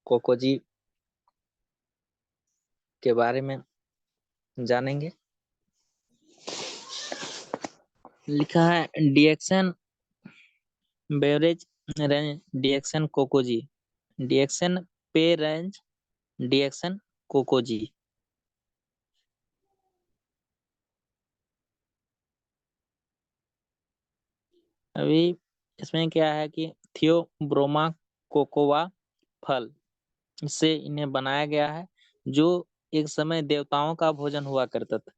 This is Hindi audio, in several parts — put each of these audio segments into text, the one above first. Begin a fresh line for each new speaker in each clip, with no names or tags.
कोकोजी के बारे में जानेंगे। लिखा है DXN beverage range DXN Cocozhi, DXN पे रेंज डिएक्सन कोकोजी। अभी इसमें क्या है कि थियोब्रोमा कोकोवा फल से इन्हें बनाया गया है, जो एक समय देवताओं का भोजन हुआ करता था।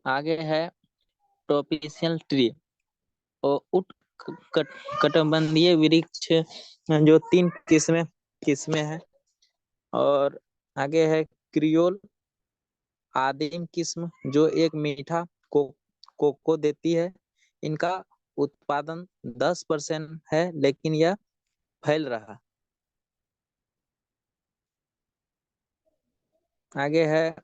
आगे है ट्रोपिशियल ट्री और कटिबंधीय वृक्ष, जो 3 किस्में हैं। और आगे है क्रियोल आदिम किस्म, जो एक मीठा कोको देती है। इनका उत्पादन 10% है, लेकिन यह फैल रहा। आगे है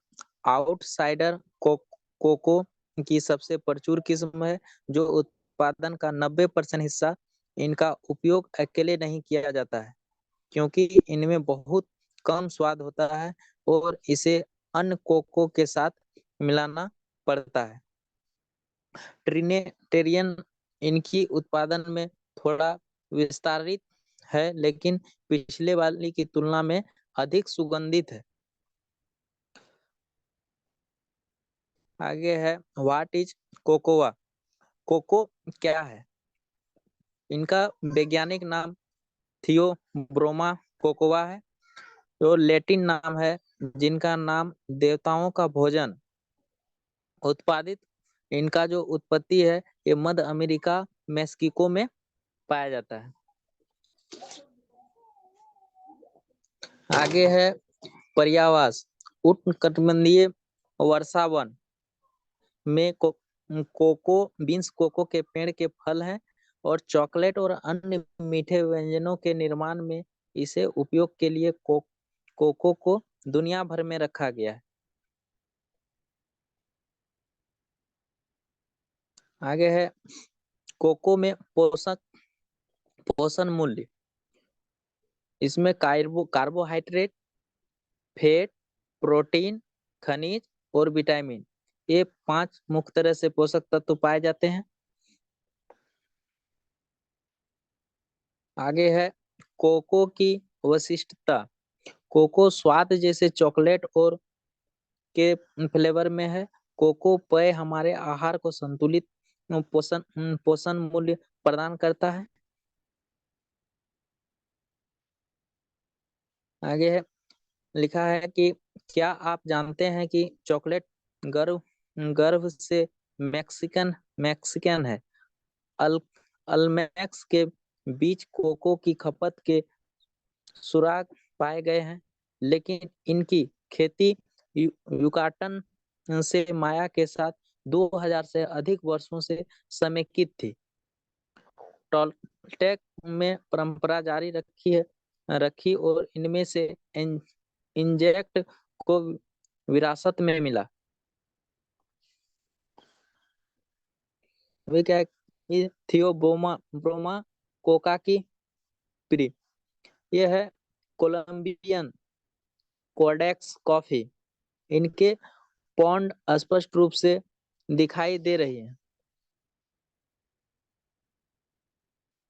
आउटसाइडर कोको की सबसे प्रचुर किस्म है, जो उत्पादन का 90% हिस्सा। इनका उपयोग अकेले नहीं किया जाता है, क्योंकि इनमें बहुत कम स्वाद होता है और इसे अन्य कोको के साथ मिलाना पड़ता है। ट्रिनेटेरियन इनकी उत्पादन में थोड़ा विस्तारित है, लेकिन पिछले वाली की तुलना में अधिक सुगंधित है। आगे है व्हाट इज कोकोआ। कोको क्या है? इनका वैज्ञानिक नाम थियोब्रोमा कोकोआ है, जो लैटिन नाम है जिनका नाम देवताओं का भोजन उत्पादित। इनका जो उत्पत्ति है ये मध्य अमेरिका मेक्सिको में पाया जाता है। आगे है पर्यावास। उष्णकटिबंधीय वर्षावन में कोको बीन्स कोको के पेड़ के फल हैं और चॉकलेट और अन्य मीठे व्यंजनों के निर्माण में इसे उपयोग के लिए कोको को दुनिया भर में रखा गया है। आगे है कोको में पोषण मूल्य। इसमें कार्बोहाइड्रेट, फैट, प्रोटीन, खनिज और विटामिन, ये 5 मुख्य तरह से पोषक तत्व पाए जाते हैं। आगे है कोको की विशिष्टता। कोको स्वाद जैसे चॉकलेट और के फ्लेवर में है। कोको पेय हमारे आहार को संतुलित पोषण मूल्य प्रदान करता है। आगे है लिखा है कि क्या आप जानते हैं कि चॉकलेट गर्भ गर्भ से मैक्सिकन मैक्सिकन है। अल अल्मेक्स के बीच कोको की खपत के सुराग पाए गए हैं, लेकिन इनकी खेती युकाटन से माया के साथ 2000 से अधिक वर्षों से समेकित थी। टोल्टेक में परंपरा जारी रखी और इनमें से इंजेक्ट को विरासत में मिला। वे क्या है थियोब्रोमा कोका की प्री, यह है कोलंबियन कोडेक्स कॉफी। इनके पॉन्ड स्पष्ट रूप से दिखाई दे रही है।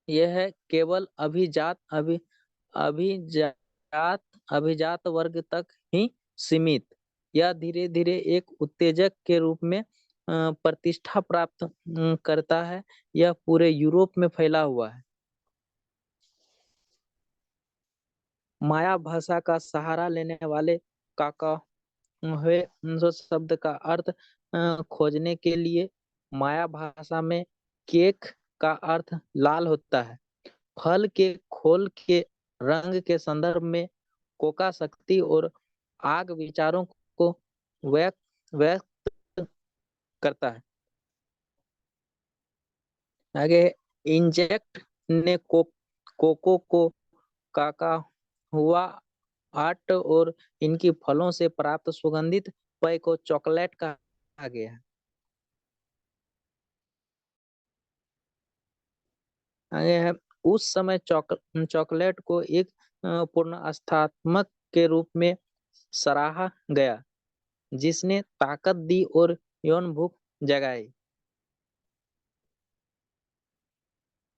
यह है केवल अभिजात अभिजात वर्ग तक ही सीमित। यह धीरे धीरे एक उत्तेजक के रूप में प्रतिष्ठा प्राप्त करता है। यह पूरे यूरोप में फैला हुआ है। माया भाषा का सहारा लेने वाले काका हुए शब्द का अर्थ खोजने के लिए माया भाषा में केक का अर्थ लाल होता है। फल के खोल के रंग के संदर्भ में कोका शक्ति और आग विचारों को व्यक्त व्यक्त करता है। आगे इंजेक्ट ने कोको को काका हुआ आर्ट और इनकी फलों से प्राप्त सुगंधित पेय को चॉकलेट कहा गया है। आगे है, उस समय चॉकलेट को एक पुनर्स्थापक के रूप में सराहा गया, जिसने ताकत दी और यौन भूख जगाई।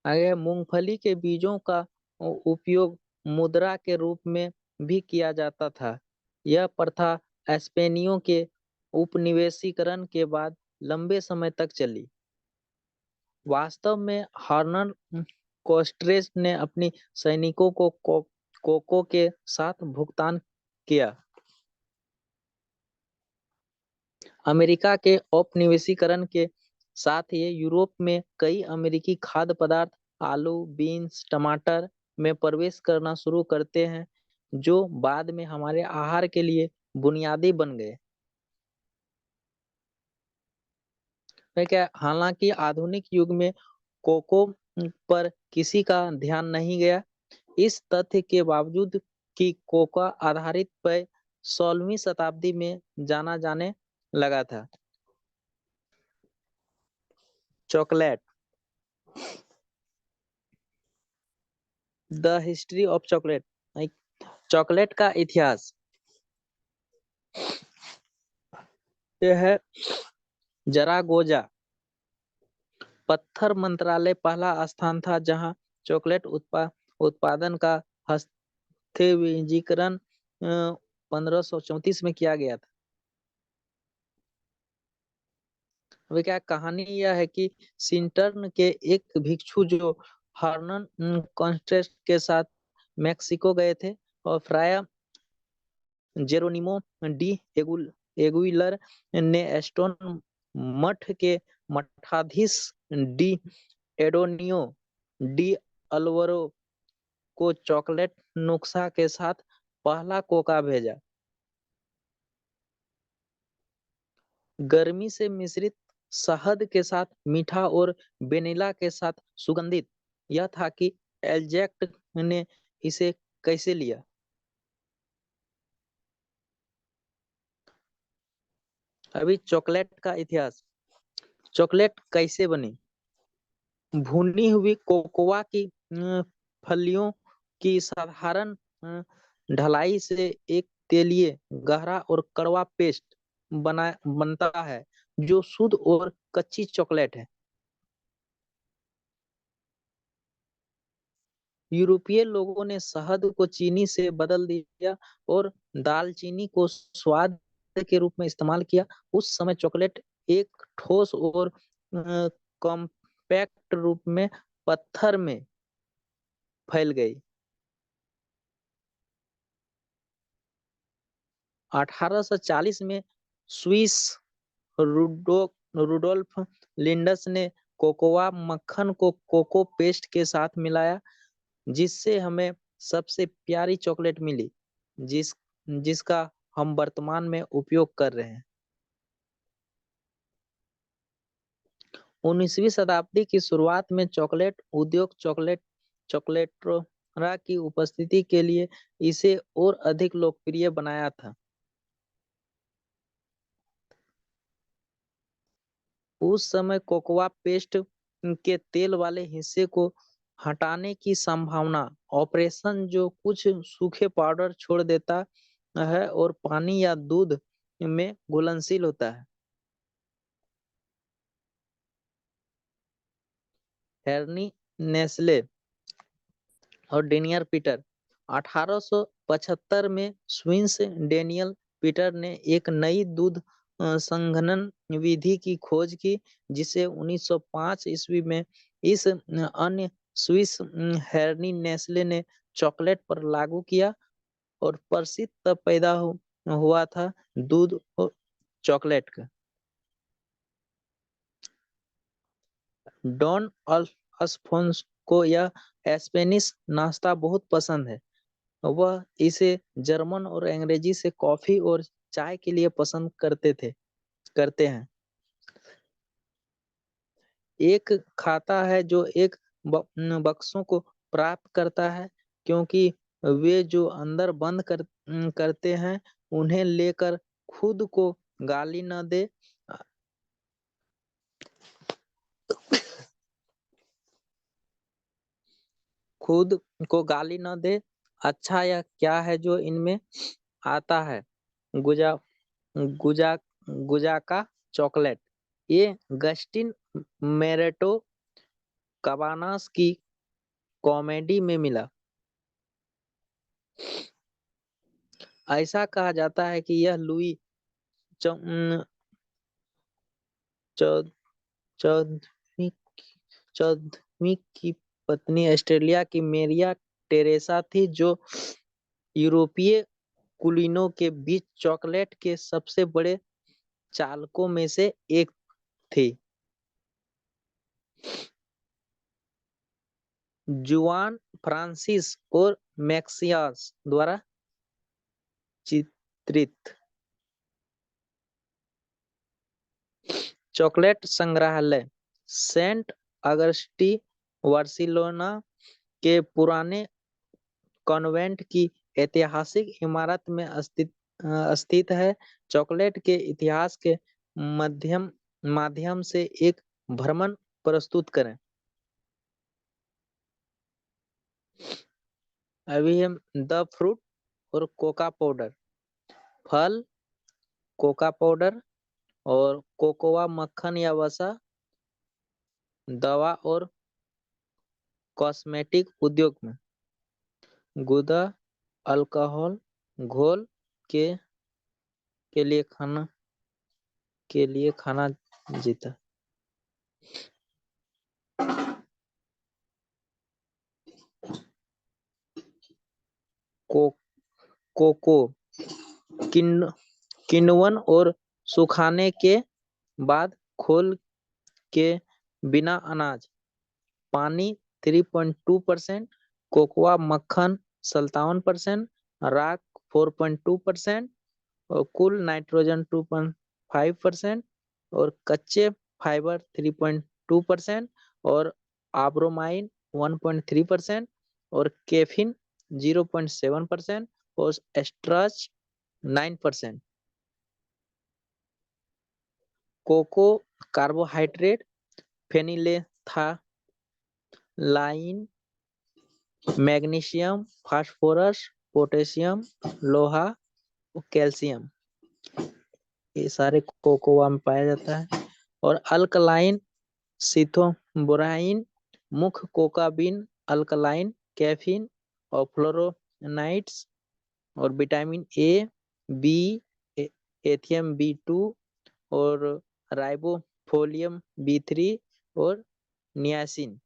आगे, मूंगफली के बीजों का उपयोग मुद्रा के रूप में भी किया जाता था। यह प्रथा स्पेनियों के उपनिवेशीकरण के बाद लंबे समय तक चली। वास्तव में हर्नन कोस्ट्रेस ने अपनी सैनिकों को कोको के साथ भुगतान किया। अमेरिका के औपनिवेशीकरण के साथ ही यूरोप में कई अमेरिकी खाद्य पदार्थ आलू, बीन्स, टमाटर में प्रवेश करना शुरू करते हैं, जो बाद में हमारे आहार के लिए बुनियादी बन गए। क्या हालांकि आधुनिक युग में कोको पर किसी का ध्यान नहीं गया, इस तथ्य के बावजूद कि कोका आधारित पेय 16वीं शताब्दी में जाना जाने लगा था। Chocolate, the history of chocolate. Chocolate का इतिहास यह है, जरागोजा पत्थर मंत्रालय पहला स्थान था जहां चॉकलेट उत्पादन का हस्तक्षेपीकरण 1534 में किया गया था। अभी क्या कहानी यह है कि सिंटर्न के एक भिक्षु जो हर्नन कॉन्स्टेंस के साथ मेक्सिको गए थे और फ्राया जेरोनिमो डी एगुइलर ने एस्टोन मठ के मठाधीश डी एडोनियो डी अल्वरो को चॉकलेट नुस्खा के साथ पहला कोका भेजा। गर्मी से मिश्रित शहद के साथ मीठा और वेनिला के साथ सुगंधित। यह था कि एल्जैक्ट ने इसे कैसे लिया। अभी चॉकलेट का इतिहास। चॉकलेट कैसे बनी। भुनी हुई कोकोआ की फलियों की साधारण ढलाई से एक तेलीय, गहरा और कड़वा पेस्ट बनता है जो शुद्ध और कच्ची चॉकलेट है। यूरोपीय लोगों ने शहद को चीनी से बदल दिया और दालचीनी को स्वाद के रूप में इस्तेमाल किया। उस समय चॉकलेट एक ठोस और कॉम्पैक्ट रूप में पत्थर में फैल गई। 1840 में स्विस रुडोल्फ लिंडस ने कोकोआ मक्खन को कोको पेस्ट के साथ मिलाया, जिससे हमें सबसे प्यारी चॉकलेट मिली, जिसका हम वर्तमान में उपयोग कर रहे हैं। 19वीं शताब्दी की शुरुआत में चॉकलेट उद्योग चॉकलेटरा की उपस्थिति के लिए इसे और अधिक लोकप्रिय बनाया था। उस समय कोकोआ पेस्ट के तेल वाले हिस्से को हटाने की संभावना ऑपरेशन जो कुछ सूखे पाउडर छोड़ देता है और पानी या दूध में घुलनशील होता है। हेर्नी नेस्ले और डेनियल पीटर। 1875 में स्विस डेनियल पीटर ने एक नई दूध संघनन विधि की खोज की, जिसे 1905 ईस्वी में इस अन्य स्विस हेर्नी नेस्ले ने चॉकलेट पर लागू किया और प्रसिद्ध तब पैदा हुआ था दूध और चॉकलेट का। डॉन अल्फोंस को यह स्पेनिश नाश्ता बहुत पसंद है। वह इसे जर्मन और अंग्रेजी से कॉफी और चाय के लिए पसंद करते हैं। एक खाता है जो एक बक्सों को प्राप्त करता है, क्योंकि वे जो अंदर बंद करते हैं उन्हें लेकर खुद को गाली न दे। खुद को गाली न दे। अच्छा यह क्या है जो इनमें आता है? गुजा गुजा गुजाका चॉकलेट। ये गस्टिन मेरेटो कबानास की कॉमेडी में मिला। ऐसा कहा जाता है कि यह लुई चौ- चौदहवीं चौदहवीं की पत्नी ऑस्ट्रेलिया की मेरिया टेरेसा थी, जो यूरोपीय कुलीनों के बीच चॉकलेट के सबसे बड़े चालकों में से एक थी। जुआन फ्रांसिस और मैक्सियस द्वारा चित्रित चॉकलेट संग्रहालय सेंट अगस्टी बार्सिलोना के पुराने कॉन्वेंट की ऐतिहासिक इमारत में स्थित है। चॉकलेट के इतिहास के माध्यम से एक भ्रमण प्रस्तुत करें। अभी हम द फ्रूट और कोका पाउडर। फल, कोका पाउडर और कोकोआ मक्खन या वसा, दवा और कॉस्मेटिक उद्योग में। गुदा अल्कोहल घोल के लिए खाना जीता। को, कोको किण्वन और सुखाने के बाद खोल के बिना अनाज। पानी 3.2%, कोकोआ मक्खन 57%, राख 4.2% और कुल नाइट्रोजन 2.5% और कच्चे फाइबर 3.2% और आब्रोमाइन 1.3% और कैफीन 0.7% और starch 9%। Cocoa carbohydrate phenylethylamine, magnesium, phosphorus, potassium, लोहा, कैल्शियम, ये सारे कोकोआ में पाया जाता है। और अल्कलाइन सिथोबोराइन, मुख्य कोका बीन, अल्कलाइन, कैफीन और फ्लोरोनाइड्स और विटामिन ए, बी, एथियम B2 और राइबोफोलियम B3 और नियासिन।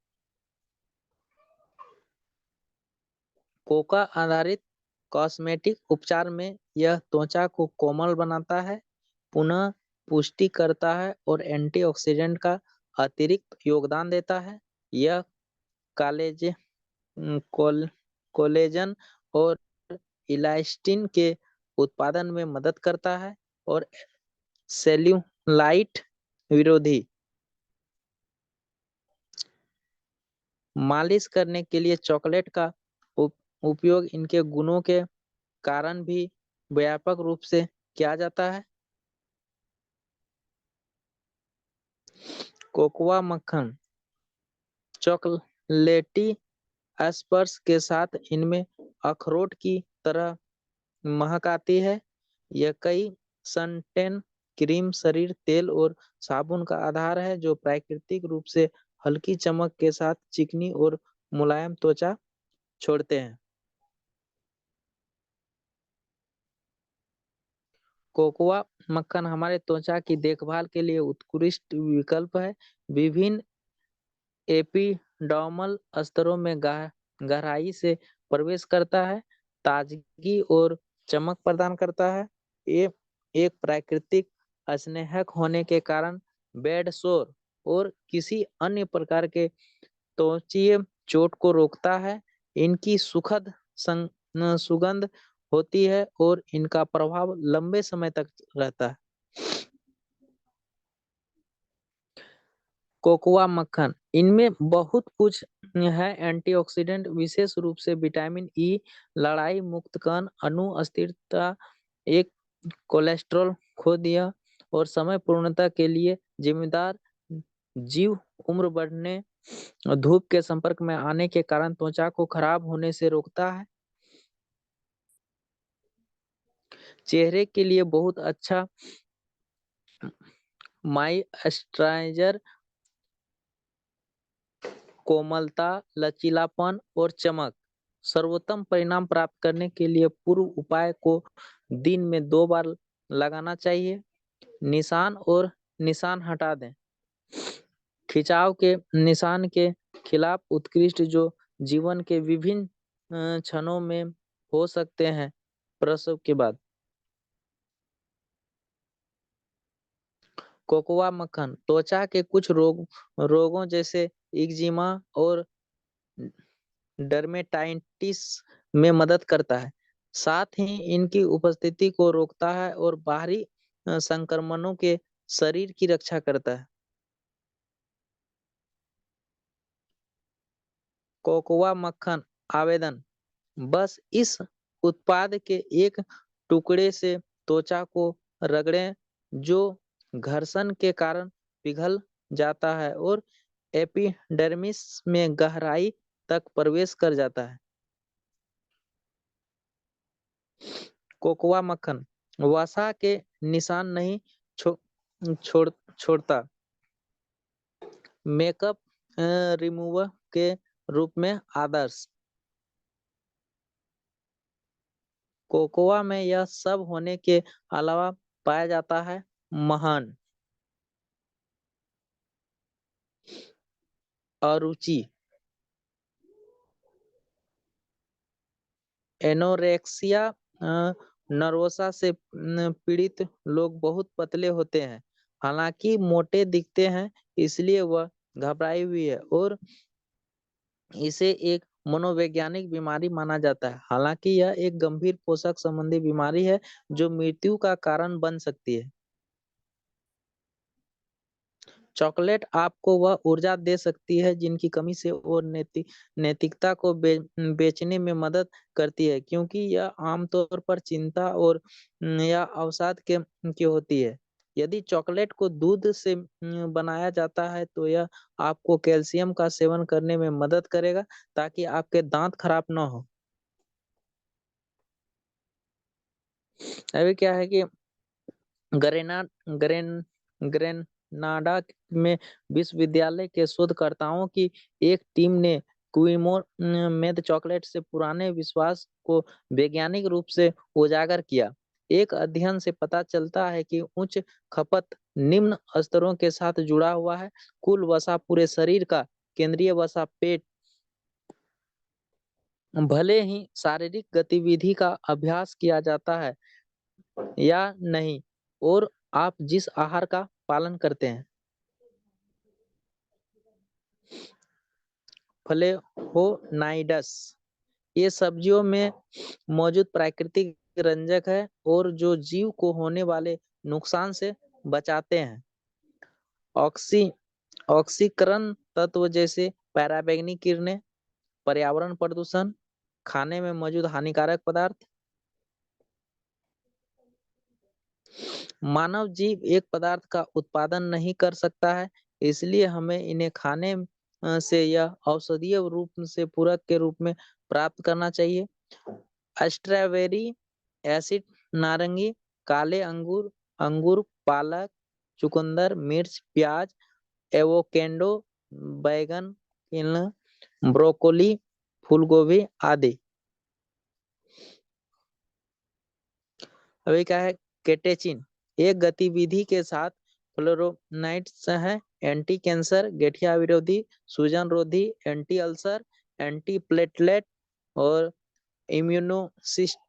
कोका आधारित कॉस्मेटिक उपचार में यह त्वचा को कोमल बनाता है, पुनः पुष्टि करता है और एंटीऑक्सीडेंट का अतिरिक्त योगदान देता है। यह कोलेजन और इलास्टिन के उत्पादन में मदद करता है और सेल्यूलाइट विरोधी। मालिश करने के लिए चॉकलेट का उपयोग इनके गुणों के कारण भी व्यापक रूप से किया जाता है। कोकोआ मक्खन चॉकलेटी स्पर्श के साथ इनमें अखरोट की तरह महक आती है। यह कई सनटैन क्रीम, शरीर तेल और साबुन का आधार है, जो प्राकृतिक रूप से हल्की चमक के साथ चिकनी और मुलायम त्वचा छोड़ते हैं। कोकोआ मक्खन हमारे त्वचा की देखभाल के लिए उत्कृष्ट विकल्प है। विभिन्न एपिडर्मल स्तरों में गहराई से प्रवेश करता है, ताजगी और चमक प्रदान करता है। ये एक प्राकृतिक स्नेहक होने के कारण बेड सोर और किसी अन्य प्रकार के त्वचीय चोट को रोकता है। इनकी सुखद सुगंध होती है और इनका प्रभाव लंबे समय तक रहता है। कोकोआ मक्खन इनमें बहुत कुछ है एंटीऑक्सीडेंट, विशेष रूप से विटामिन ई, लड़ाई मुक्त कण, अणु अस्थिरता, एक कोलेस्ट्रॉल खो दिया और समय पूर्णता के लिए जिम्मेदार जीव, उम्र बढ़ने धूप के संपर्क में आने के कारण त्वचा को खराब होने से रोकता है। चेहरे के लिए बहुत अच्छा मॉइस्चराइजर कोमलता, लचीलापन और चमक। सर्वोत्तम परिणाम प्राप्त करने के लिए पूर्व उपाय को दिन में 2 बार लगाना चाहिए। निशान और निशान हटा दें। खिंचाव के निशान के खिलाफ उत्कृष्ट जो जीवन के विभिन्न क्षणों में हो सकते हैं। प्रसव के बाद कोकोआ मक्खन त्वचा के कुछ रोगों जैसे एक्जिमा और डर्मेटाइटिस में मदद करता है। साथ ही इनकी उपस्थिति को रोकता है और बाहरी संक्रमणों के शरीर की रक्षा करता है। कोकोआ मक्खन आवेदन बस इस उत्पाद के एक टुकड़े से त्वचा को रगड़ें जो घर्षण के कारण पिघल जाता है और एपिडर्मिस में गहराई तक प्रवेश कर जाता है। कोकोआ मक्खन वसा के निशान नहीं छोड़ता। मेकअप रिमूवर के रूप में आदर्श। कोकोआ में यह सब होने के अलावा पाया जाता है महान अरुचि, एनोरेक्सिया नर्वोसा से पीड़ित लोग बहुत पतले होते हैं। हालांकि मोटे दिखते हैं, इसलिए वह घबराई हुई है और इसे एक मनोवैज्ञानिक बीमारी माना जाता है। हालांकि यह एक गंभीर पोषक संबंधी बीमारी है जो मृत्यु का कारण बन सकती है। चॉकलेट आपको वह ऊर्जा दे सकती है जिनकी कमी से और नैतिकता को बेचने में मदद करती है, क्योंकि यह आमतौर पर चिंता और या अवसाद की होती है। यदि चॉकलेट को दूध से बनाया जाता है तो यह आपको कैल्शियम का सेवन करने में मदद करेगा ताकि आपके दांत खराब ना हो। अभी क्या है कि ग्रेना ग्रेन ग्रेनाडा में विश्वविद्यालय के शोधकर्ताओं की एक टीम ने क्विमोर मेद चॉकलेट से पुराने विश्वास को वैज्ञानिक रूप से उजागर किया। एक अध्ययन से पता चलता है कि उच्च खपत निम्न स्तरों के साथ जुड़ा हुआ है। कुल वसा पूरे शरीर का केंद्रीय वसा पेट भले ही शारीरिक गतिविधि का अभ्यास किया जाता है या नहीं और आप जिस आहार का पालन करते हैं। फ्लेवोनाइड्स ये सब्जियों में मौजूद प्राकृतिक रंजक है और जो जीव को होने वाले नुकसान से बचाते हैं। ऑक्सी ऑक्सीकरण तत्व जैसे पराबैंगनी किरणें, पर्यावरण प्रदूषण, खाने में मौजूद हानिकारक पदार्थ। मानव जीव एक पदार्थ का उत्पादन नहीं कर सकता है, इसलिए हमें इन्हें खाने से यह औषधीय रूप से पूरक के रूप में प्राप्त करना चाहिए। स्ट्रॉबेरी एसिड, नारंगी, काले अंगूर, अंगूर, पालक, चुकंदर, मिर्च, प्याज, एवोकेडो, बैगन, ब्रोकोली, फूलगोभी आदि। अभी क्या है केटेचिन एक गतिविधि के साथ फ्लोरोनाइड्स है। एंटी कैंसर, गठिया विरोधी, सूजन रोधी, एंटी अल्सर, एंटी प्लेटलेट और इम्यूनोसिस्ट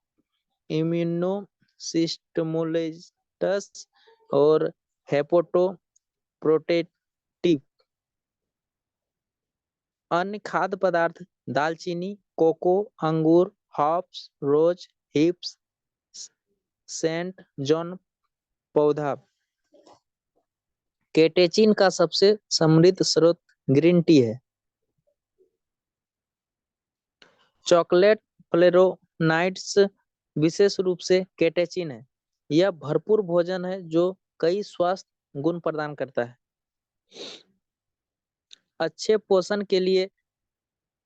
इम्यूनोसिस्टमुलेटस और हेपोटो प्रोटेक्टिव। अन्य खाद्य पदार्थ दालचीनी, कोको, अंगूर, हॉप्स, रोज हिप्स, सेंट जॉन पौधा। केटेचिन का सबसे समृद्ध स्रोत ग्रीन टी है। चॉकलेट फ्लेवोनाइड्स विशेष रूप से केटेचिन है। यह भरपूर भोजन है जो कई स्वास्थ्य गुण प्रदान करता है। अच्छे पोषण के लिए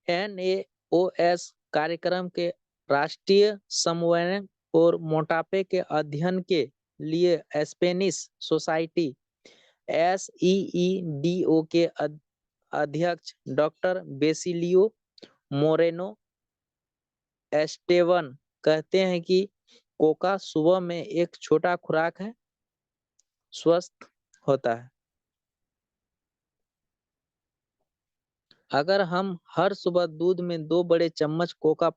NAOS कार्यक्रम के राष्ट्रीय समन्वय और मोटापे के अध्ययन के लिए स्पेनिश सोसाइटी SEEDO के अध्यक्ष डॉक्टर बेसिलियो मोरेनो एस्टेवन कहते हैं कि कोका सुबह में एक छोटा खुराक है, स्वस्थ होता है। अगर हम हर सुबह दूध में 2 बड़े चम्मच कोका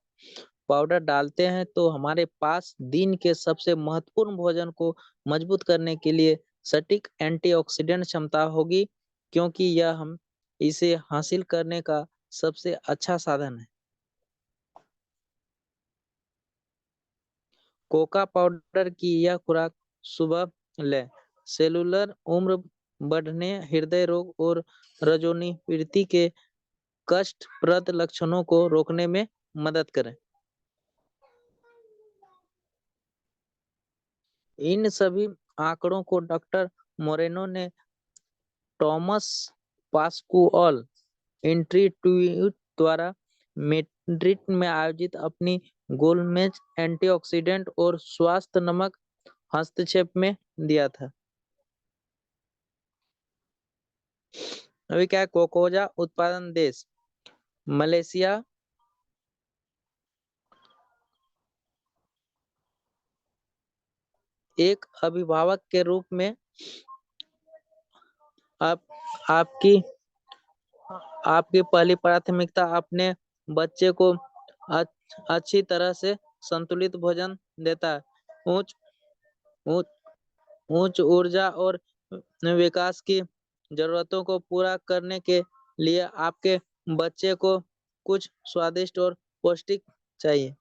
पाउडर डालते हैं तो हमारे पास दिन के सबसे महत्वपूर्ण भोजन को मजबूत करने के लिए सटीक एंटीऑक्सीडेंट क्षमता होगी, क्योंकि यह हम इसे हासिल करने का सबसे अच्छा साधन है। कोका पाउडर की यह खुराक सुबह लें। सेलुलर उम्र बढ़ने, हृदय रोग और रजोनिवृत्ति के कष्टप्रद लक्षणों को रोकने में मदद करें। इन सभी आंकड़ों को डॉक्टर मोरेनो ने टॉमस पास्कुअल इंस्टीट्यूट द्वारा मैड्रिड में आयोजित अपनी गोलमेज एंटीऑक्सीडेंट और स्वास्थ्य नामक हस्तक्षेप में दिया था। अभी क्या है, कोकोजा उत्पादन देश मलेशिया, एक अभिभावक के रूप में आपकी पहली प्राथमिकता अपने बच्चे को अच्छी तरह से संतुलित भोजन देता है। उच्च उच्च ऊर्जा और विकास की जरूरतों को पूरा करने के लिए आपके बच्चे को कुछ स्वादिष्ट और पौष्टिक चाहिए।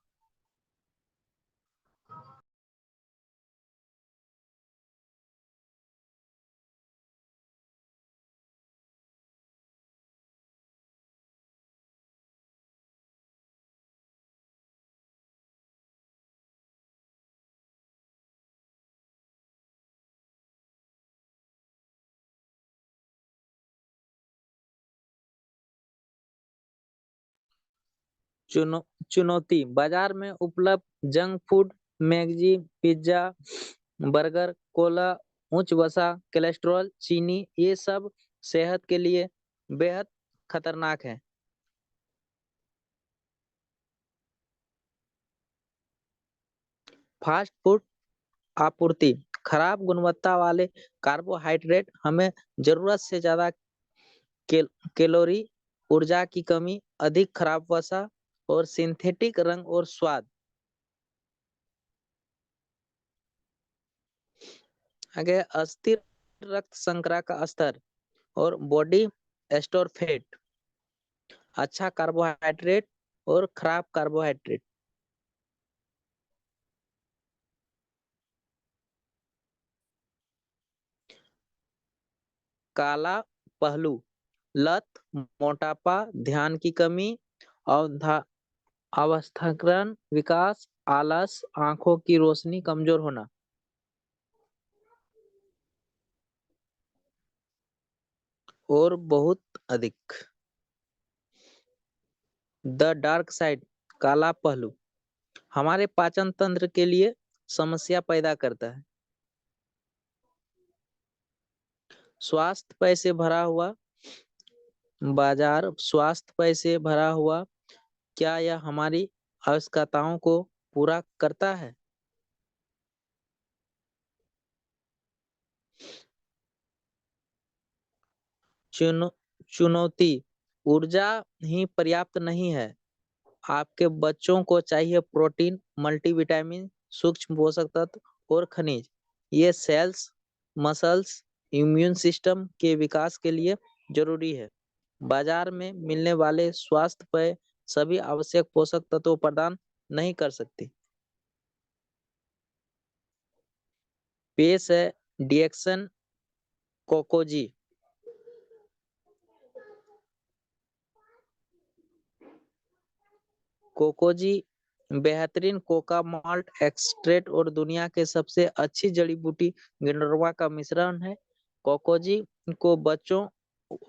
चुनौती बाजार में उपलब्ध junk food, Maggi, pizza, burger, Cola, उच्च वसा, कोलेस्ट्रॉल, चीनी, ये सब सेहत के लिए बेहद खतरनाक है। फास्ट फूड आपूर्ति, खराब गुणवत्ता वाले कार्बोहाइड्रेट, हमें जरूरत से ज्यादा कैलोरी, ऊर्जा की कमी, अधिक खराब वसा और सिंथेटिक रंग और स्वाद। आगे अस्थिर रक्त शर्करा का स्तर और बॉडी स्टोर फैट, अच्छा कार्बोहाइड्रेट और खराब कार्बोहाइड्रेट। काला पहलू, लत, मोटापा, ध्यान की कमी, अवस्थांतरण विकास, आलस, आंखों की रोशनी कमजोर होना। और बहुत अधिक। द डार्क साइड, काला पहलू, हमारे पाचन तंत्र के लिए समस्या पैदा करता है। स्वास्थ्य पैसे भरा हुआ बाजार, स्वास्थ्य पैसे भरा हुआ, क्या यह हमारी आवश्यकताओं को पूरा करता है? चुनौती, ऊर्जा ही पर्याप्त नहीं है। आपके बच्चों को चाहिए प्रोटीन, मल्टीविटामिन, सूक्ष्म पोषक तत्व और खनिज। ये सेल्स, मसल्स, इम्यून सिस्टम के विकास के लिए जरूरी है। बाजार में मिलने वाले स्वास्थ्य पेय सभी आवश्यक पोषक तत्व प्रदान नहीं कर सकती। पेश है डिएक्सन कोकोजी। कोकोजी बेहतरीन कोका माल्ट एक्सट्रैक्ट और दुनिया के सबसे अच्छी जड़ी बूटी गिंडरवा का मिश्रण है। कोकोजी को बच्चों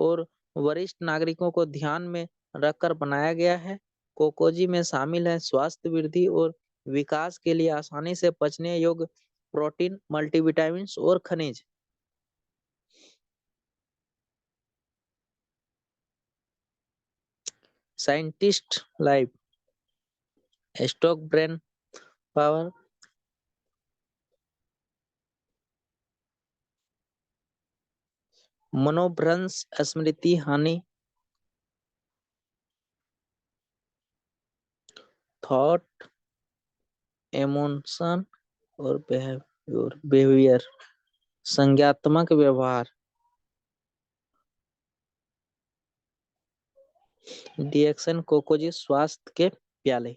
और वरिष्ठ नागरिकों को ध्यान में रखकर बनाया गया है। कोकोजी में शामिल है स्वास्थ्य वृद्धि और विकास के लिए आसानी से पचने योग्य प्रोटीन, मल्टीविटामिन और खनिज। Scientist life, stock brain power, मनोभ्रंश, स्मृति हानि, थॉट, इमोशन और बिहेवियर, संज्ञात्मक व्यवहार। डिएक्सन कोकोजी स्वास्थ्य के प्याले,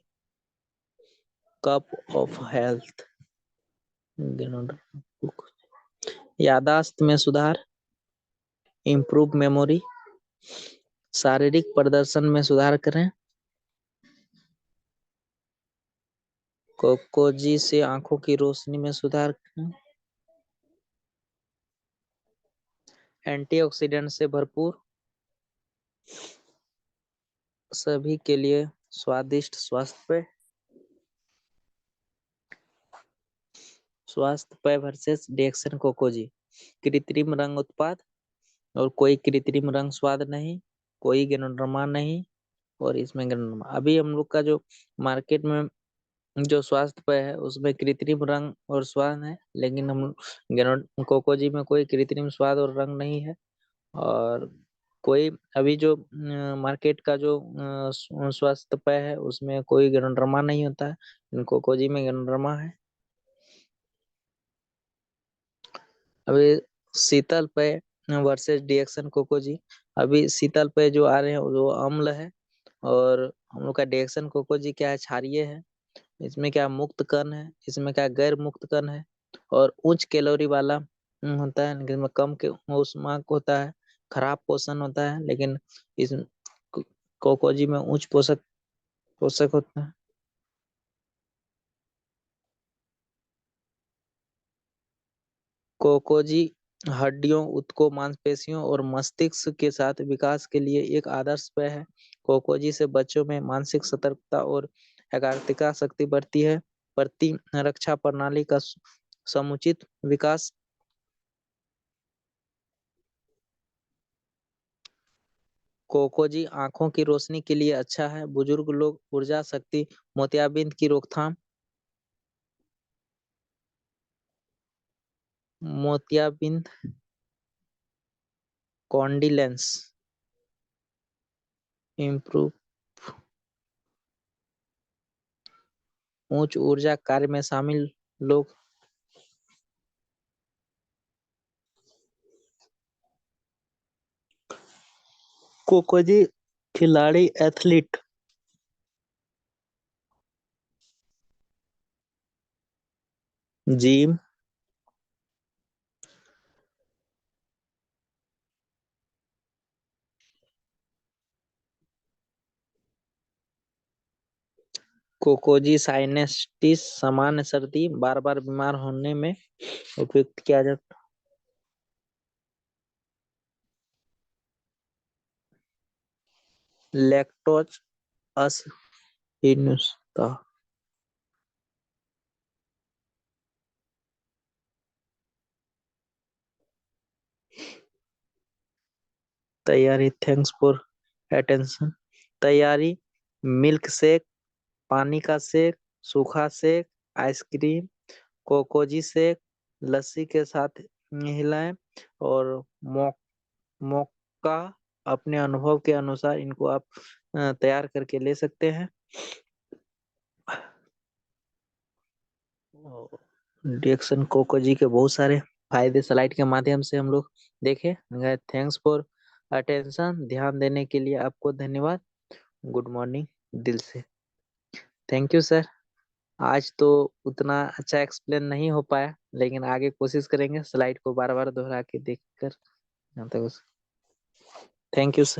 कप ऑफ हेल्थ। यादाश्त में सुधार, इम्प्रूव मेमोरी, शारीरिक प्रदर्शन में सुधार करें। कोकोजी से आंखों की रोशनी में सुधार करें। एंटीऑक्सीडेंट से भरपूर, सभी के लिए स्वादिष्ट स्वास्थ्य पेय वर्सेस डिएक्सन कोकोजी। कृत्रिम रंग उत्पाद और कोई कृत्रिम रंग स्वाद नहीं, कोई गेनोड्रमा नहीं और इसमें गेनोड्रमा। अभी हम लोग का जो मार्केट में जो स्वास्थ्य पेय है उसमें कृत्रिम रंग और स्वाद है, लेकिन हम कोकोजी में कोई कृत्रिम स्वाद और रंग नहीं है। और कोई अभी जो मार्केट का जो स्वास्थ्य पेय है उसमें कोई गेनोड्रमा नहीं होता है, कोकोजी में गेनोड्रमा है। अभी शीतल पेय वर्सेस डिएक्सन कोकोजी। अभी शीतल पेय जो आ रहे हैं वो अम्ल है और हम लोग का डिएक्सन कोकोजी क्या है, क्षारीय है। इसमें क्या मुक्त कण है, इसमें क्या गैर मुक्त कण है और उच्च कैलोरी वाला होता है, लेकिन में कम के ऊष्माक होता है, खराब पोषण होता है। लेकिन इस कोकोजी में उच्च पोषक पोषक होता है। कोकोजी हड्डियों, ऊतकों, मांसपेशियों और मस्तिष्क के साथ विकास के लिए एक आदर्श पेय है। कोकोजी से बच्चों में मानसिक सतर्कता और एकाग्रता शक्ति बढ़ती है, प्रतिरक्षा प्रणाली का समुचित विकास। कोकोजी आंखों की रोशनी के लिए अच्छा है। बुजुर्ग लोग ऊर्जा शक्ति, मोतियाबिंद की रोकथाम, मोतियाबिंद, कॉन्डिलेंस, इम्प्रूव, उच्च ऊर्जा कार्य में शामिल लोग। कोकोजी खिलाड़ी, एथलीट, जिम, कोकोजी साइनेस्टिस, सामान्य सर्दी, बार बार बीमार होने में उपयुक्त किया जाता। लैक्टोज असहिष्णुता। तैयारी, थैंक्स फॉर अटेंशन। तैयारी, मिल्क शेक, पानी का शेक, सूखा शेक, आइसक्रीम, कोकोजी शेक, लस्सी के साथ हिलाएं और मौका अपने अनुभव के अनुसार इनको आप तैयार करके ले सकते हैं। डिएक्सन कोकोजी के बहुत सारे फायदे स्लाइड के माध्यम से हम लोग देखे। थैंक्स फॉर अटेंशन, ध्यान देने के लिए आपको धन्यवाद। गुड मॉर्निंग दिल से। Thank you sir. आज तो उतना अच्छा एक्सप्लेन नहीं हो पाया, लेकिन आगे कोशिश करेंगे स्लाइड को बार बार दोहरा के देखकर। Thank you sir.